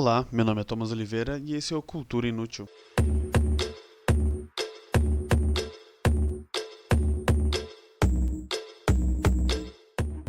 Olá, meu nome é Thomas Oliveira e esse é o Cultura Inútil.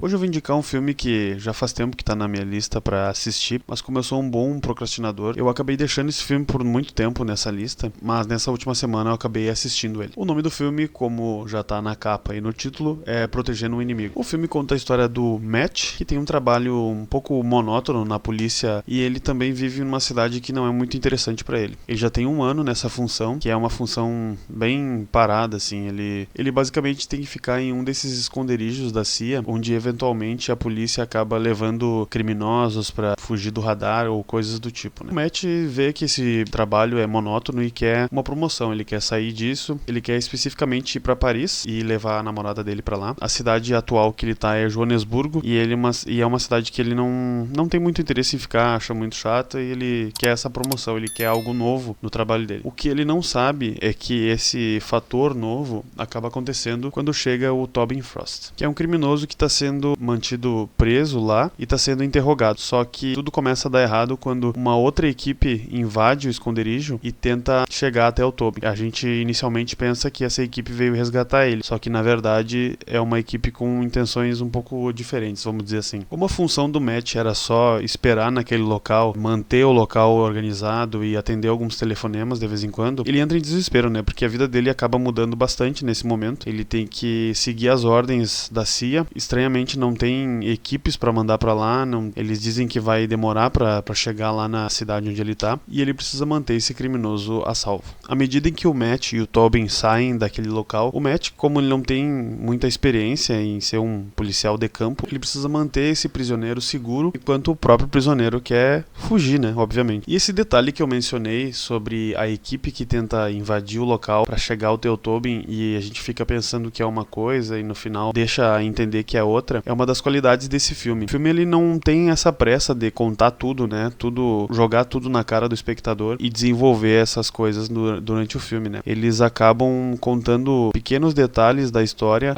Hoje eu vou indicar um filme que já faz tempo que tá na minha lista pra assistir, mas como eu sou um bom procrastinador, eu acabei deixando esse filme por muito tempo nessa lista, mas nessa última semana eu acabei assistindo ele. O nome do filme, como já tá na capa e no título, é Protegendo um Inimigo. O filme conta a história do Matt, que tem um trabalho um pouco monótono na polícia e ele também vive numa cidade que não é muito interessante pra ele. Ele já tem um ano nessa função, que é uma função bem parada, assim. Ele basicamente tem que ficar em um desses esconderijos da CIA, onde eventualmente a polícia acaba levando criminosos pra fugir do radar ou coisas do tipo, né? O Matt vê que esse trabalho é monótono e quer uma promoção, ele quer sair disso, ele quer especificamente ir pra Paris e levar a namorada dele pra lá. A cidade atual que ele tá é Joanesburgo e é uma cidade que ele não tem muito interesse em ficar, acha muito chata e ele quer essa promoção, ele quer algo novo no trabalho dele. O que ele não sabe é que esse fator novo acaba acontecendo quando chega o Tobin Frost, que é um criminoso que tá sendo mantido preso lá e está sendo interrogado. Só que tudo começa a dar errado quando uma outra equipe invade o esconderijo e tenta chegar até o Tobin. A gente inicialmente pensa que essa equipe veio resgatar ele, só que na verdade é uma equipe com intenções um pouco diferentes, vamos dizer assim. Como a função do Matt era só esperar naquele local, manter o local organizado e atender alguns telefonemas de vez em quando, ele entra em desespero, né? Porque a vida dele acaba mudando bastante nesse momento. Ele tem que seguir as ordens da CIA. Estranhamente não tem equipes pra mandar pra lá, eles dizem que vai demorar pra chegar lá na cidade onde ele tá, e ele precisa manter esse criminoso a salvo. À medida em que o Matt e o Tobin saem daquele local, o Matt, como ele não tem muita experiência em ser um policial de campo, ele precisa manter esse prisioneiro seguro, enquanto o próprio prisioneiro quer fugir, né, obviamente. E esse detalhe que eu mencionei sobre a equipe que tenta invadir o local pra chegar ao Tobin e a gente fica pensando que é uma coisa e no final deixa entender que é outra, é uma das qualidades desse filme. O filme ele não tem essa pressa de contar tudo, né? Jogar tudo na cara do espectador e desenvolver essas coisas durante o filme, né? Eles acabam contando pequenos detalhes da história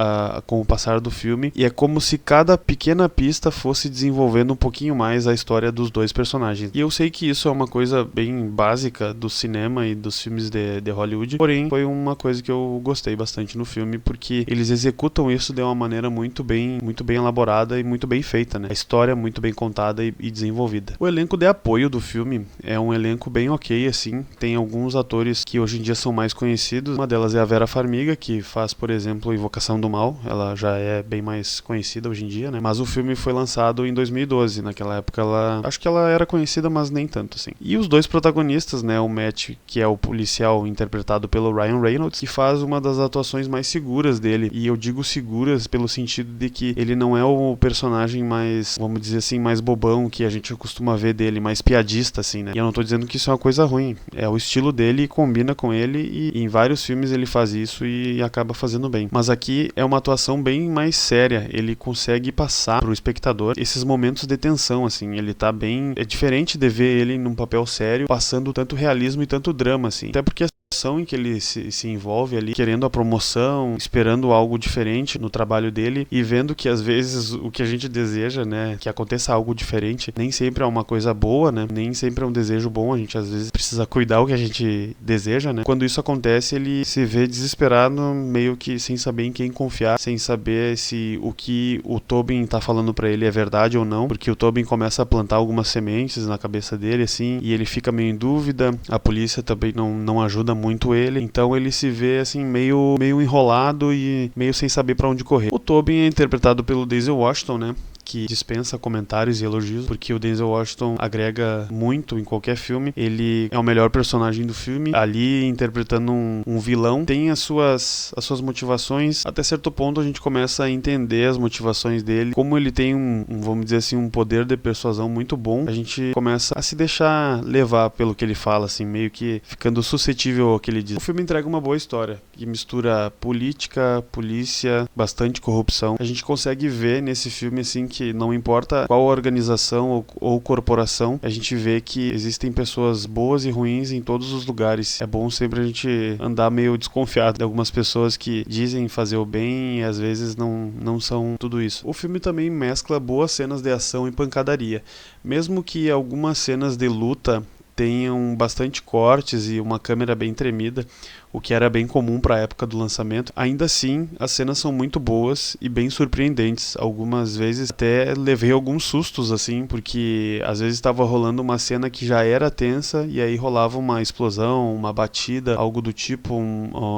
com o passar do filme e é como se cada pequena pista fosse desenvolvendo um pouquinho mais a história dos dois personagens. E eu sei que isso é uma coisa bem básica do cinema e dos filmes de Hollywood, porém foi uma coisa que eu gostei bastante no filme porque eles executam isso de uma maneira muito bem elaborada e muito bem feita, né? A história muito bem contada e desenvolvida. O elenco de apoio do filme é um elenco bem ok, assim. Tem alguns atores que hoje em dia são mais conhecidos. Uma delas é a Vera Farmiga, que faz, por exemplo, Invocação do Mal. Ela já é bem mais conhecida hoje em dia, né? Mas o filme foi lançado em 2012. Naquela época acho que ela era conhecida, mas nem tanto, assim. E os dois protagonistas, né? O Matt, que é o policial interpretado pelo Ryan Reynolds, que faz uma das atuações mais seguras dele. E eu digo seguras pelo sentido de que ele não é o personagem mais, vamos dizer assim, mais bobão que a gente costuma ver dele, mais piadista, assim, né? E eu não tô dizendo que isso é uma coisa ruim. É o estilo dele, combina com ele e em vários filmes ele faz isso e acaba fazendo bem. Mas aqui é uma atuação bem mais séria. Ele consegue passar pro espectador esses momentos de tensão, assim. Ele tá bem... É diferente de ver ele num papel sério, passando tanto realismo e tanto drama, assim. Até porque em que ele se envolve ali, querendo a promoção, esperando algo diferente no trabalho dele e vendo que às vezes o que a gente deseja, né, que aconteça algo diferente, nem sempre é uma coisa boa, né, nem sempre é um desejo bom, a gente às vezes precisa cuidar o que a gente deseja, né. Quando isso acontece, ele se vê desesperado, meio que sem saber em quem confiar, sem saber se o que o Tobin tá falando pra ele é verdade ou não, porque o Tobin começa a plantar algumas sementes na cabeça dele, assim, e ele fica meio em dúvida, a polícia também não ajuda muito ele, então ele se vê assim meio enrolado e meio sem saber pra onde correr. O Tobin é interpretado pelo Denzel Washington, né? Que dispensa comentários e elogios, porque o Denzel Washington agrega muito em qualquer filme. Ele é o melhor personagem do filme, ali interpretando um vilão. Tem as suas motivações. Até certo ponto a gente começa a entender as motivações dele, como ele tem vamos dizer assim, um poder de persuasão muito bom. A gente começa a se deixar levar pelo que ele fala, assim, meio que ficando suscetível ao que ele diz. O filme entrega uma boa história, que mistura política, polícia, bastante corrupção. A gente consegue ver nesse filme, assim, que que não importa qual organização ou corporação, a gente vê que existem pessoas boas e ruins em todos os lugares. É bom sempre a gente andar meio desconfiado de algumas pessoas que dizem fazer o bem e às vezes não são tudo isso. O filme também mescla boas cenas de ação e pancadaria. Mesmo que algumas cenas de luta tenham bastante cortes e uma câmera bem tremida, o que era bem comum para a época do lançamento. Ainda assim, as cenas são muito boas e bem surpreendentes. Algumas vezes até levei alguns sustos, assim, porque às vezes estava rolando uma cena que já era tensa e aí rolava uma explosão, uma batida, algo do tipo,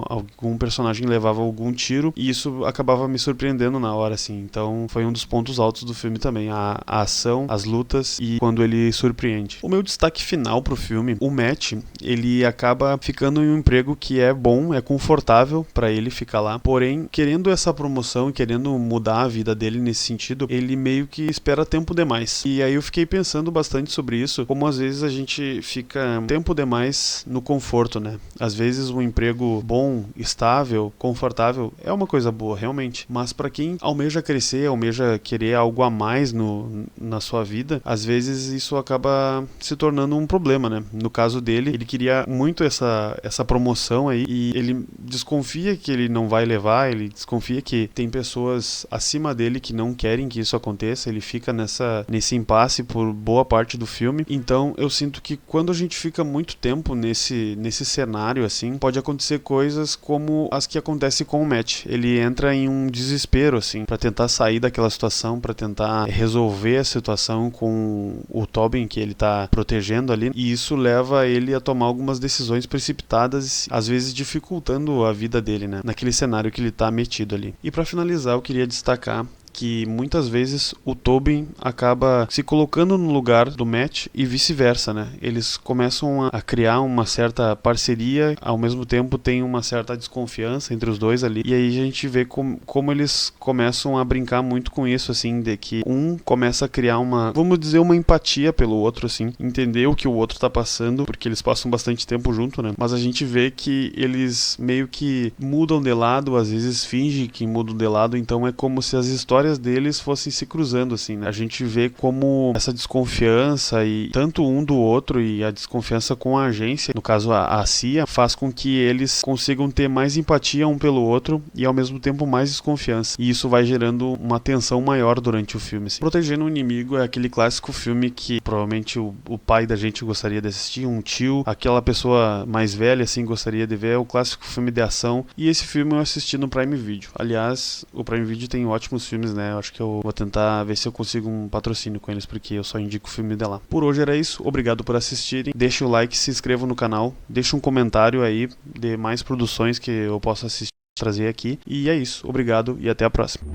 algum personagem levava algum tiro e isso acabava me surpreendendo na hora, assim. Então foi um dos pontos altos do filme também, a ação, as lutas e quando ele surpreende. O meu destaque final pro filme, o Matt, ele acaba ficando em um emprego que é bom, é confortável para ele ficar lá, porém, querendo essa promoção e querendo mudar a vida dele nesse sentido, ele meio que espera tempo demais. E aí eu fiquei pensando bastante sobre isso, como às vezes a gente fica tempo demais no conforto, né? Às vezes um emprego bom, estável, confortável é uma coisa boa, realmente, mas para quem almeja crescer, almeja querer algo a mais na sua vida, às vezes isso acaba se tornando um problema, né? No caso dele, ele queria muito essa promoção aí e ele desconfia que ele não vai levar, ele desconfia que tem pessoas acima dele que não querem que isso aconteça, ele fica nesse impasse por boa parte do filme. Então eu sinto que quando a gente fica muito tempo nesse cenário assim, pode acontecer coisas como as que acontecem com o Matt. Ele entra em um desespero assim, para tentar sair daquela situação, para tentar resolver a situação com o Tobin que ele tá protegendo ali, e isso leva ele a tomar algumas decisões precipitadas, às vezes dificultando a vida dele, né? Naquele cenário que ele tá metido ali. E para finalizar, eu queria destacar que muitas vezes o Tobin acaba se colocando no lugar do Matt e vice-versa, né? Eles começam a criar uma certa parceria, ao mesmo tempo tem uma certa desconfiança entre os dois ali, e aí a gente vê como eles começam a brincar muito com isso, assim, de que um começa a criar vamos dizer, uma empatia pelo outro, assim, entender o que o outro tá passando, porque eles passam bastante tempo junto, né? Mas a gente vê que eles meio que mudam de lado, às vezes fingem que mudam de lado, então é como se as histórias deles fossem se cruzando, assim, né? A gente vê como essa desconfiança e tanto um do outro e a desconfiança com a agência, no caso a CIA, faz com que eles consigam ter mais empatia um pelo outro e ao mesmo tempo mais desconfiança. E isso vai gerando uma tensão maior durante o filme, assim. Protegendo o Inimigo é aquele clássico filme que provavelmente o pai da gente gostaria de assistir, um tio, aquela pessoa mais velha, assim, gostaria de ver. É o clássico filme de ação. E esse filme eu assisti no Prime Video. Aliás, o Prime Video tem ótimos filmes, né? Eu acho que eu vou tentar ver se eu consigo um patrocínio com eles, porque eu só indico o filme de lá. Por hoje era isso, obrigado por assistirem, deixa o like, se inscreva no canal, deixa um comentário aí de mais produções que eu possa assistir, trazer aqui, e é isso, obrigado e até a próxima.